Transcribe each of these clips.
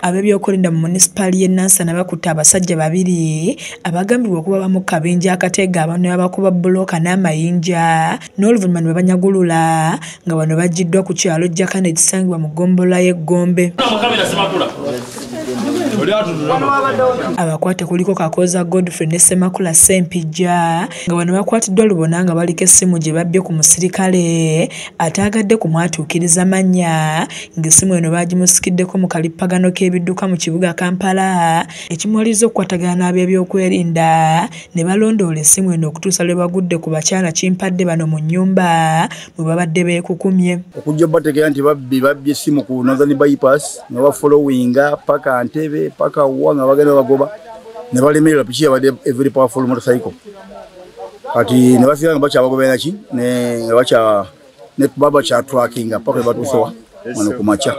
Ab'ebyokulinda mu munisipaali y'e Nansana bakutte abasajja babiri abagambibwa okuba bamu kabinja akateega abantu ne babakuba bbulooka n'amayinja n'oluvannyuma ne babanyagulula nga bano baggiddwa ku kyalo Jakana ekisangibwa mu ggombolola y'e Gombe. Abakwate kuliko Kakooza Godfrey ne Ssemakula Ssempijja nga bano bakwatiddwa lubona nga baliko essimu gye babbye ku musirikale ataagadde kumwatuukiriza mannya ng'essimu eno baagimusikiddeko mu kalippagano k'ebidduka mu kibuga Kampala ekimuwaliza okukwatagana n'ab'ebyokwerinda ne balondoola essimu eno okutuusa lwe bagudde ku bakyala kimpadde bano mu nnyumba bwe babadde beekukumye. Okujja bategeera nti babbye essimu ku Northern Bypass nga bafolowinga paka Ntebe paka wa nga bagenda bagoba ne balemerera piki yabadde every powerful motorcycle kati ne basira nga bakyabagobera ki nga baba kya tracking paka batuusewa wano ku makya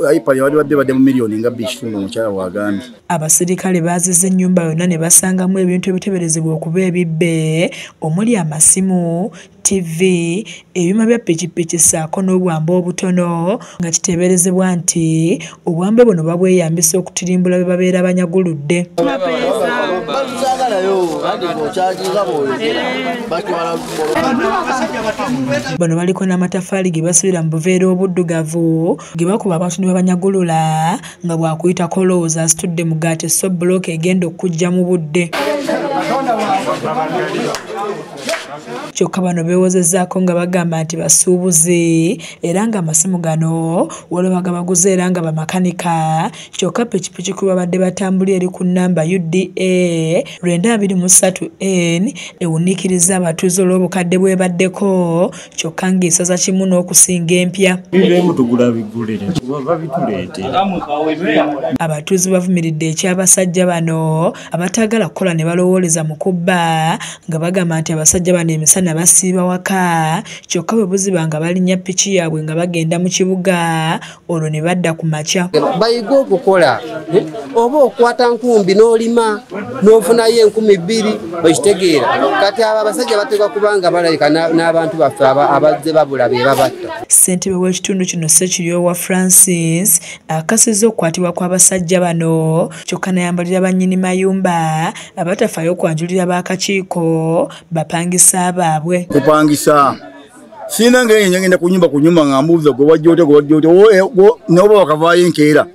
ayipali badde mu miliyoni nga bishitundu omukyala bw'agambye. Abasirikale baazizza ennyumba yonna ne basangamu ebintu ebiteeberezebwa okuba ebibbe omuli amasimu, TV, ebyuma bya pikipiki ssaako n'obwambe obutono nga kiteeberezebwa nti obwambe buno babweyambisa okutirimbula be babeera banyaguludde. Bano baliko n'amataffaali ge basibira mu buveera obuddugavu ge bakuba abantu ne babanyagulula nga bwakuyita kolowooza asitudde mu gaati so bbulooka egenda okujja mu budde. Kyokka bano beewozezzaako nga bagamba nti basuubuzi era nga amasimu gano waliwo bagabaguze era nga bamakanika kyokka pikipiki kwe babadde batambulira eri ku nnamba UDA 223N ewuniikiriza abatuuze olw'obukadde bwebaddeko kyokka ng'esaza kimu n'okusinga empya. Abatuuze bavumiridde eky'abasajja bano abataagala kukola ne balowooleza mu kubba nga bagamba nti abasajja bano emisana basiiba waka kyokka bwe buziba nga balinnya piki yaabwe nga bagenda mu kibuga olwo ne badda ku makya. Bayiga okukola oba okwata nkumbi n'olima n'ofunayo 2,000 bakitegeera kati abo abasajja bateekwa kubanga balabika n'abantu baffe abazze babula be babatta. Ssentebe w'ekitundu kino Ssekiryowa Francis akasizza okukwatibwa kw'abasajja bano kyokka n'ayambalira bannyini mayumba abatafaayo okwanjulira b'akakiiko bapangisa baabwe. Kupangisa sina ngenda kunyumba nga mbuuza gwe wajja ote noba wakavaayo enkeera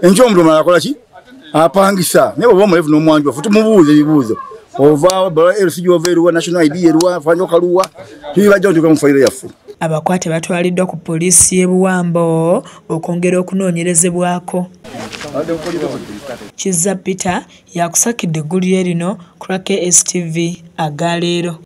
enkyo omuntu omulala akola ki apangisa naye bw'oba omulevu n'omwanjula tumubuuza ebibuuzo ovaawo bala LC gy'ova eruwa national ID eruwa fanyo kaluwa tubibajja ntuuka mu fayiro yaffe. Abakwate batwaliddwa ku poliisi y'e Buwambo okwongera okunoonyerezebwako. Kizza Peter yakusakidde eggulire lino ku KSTV agaleero.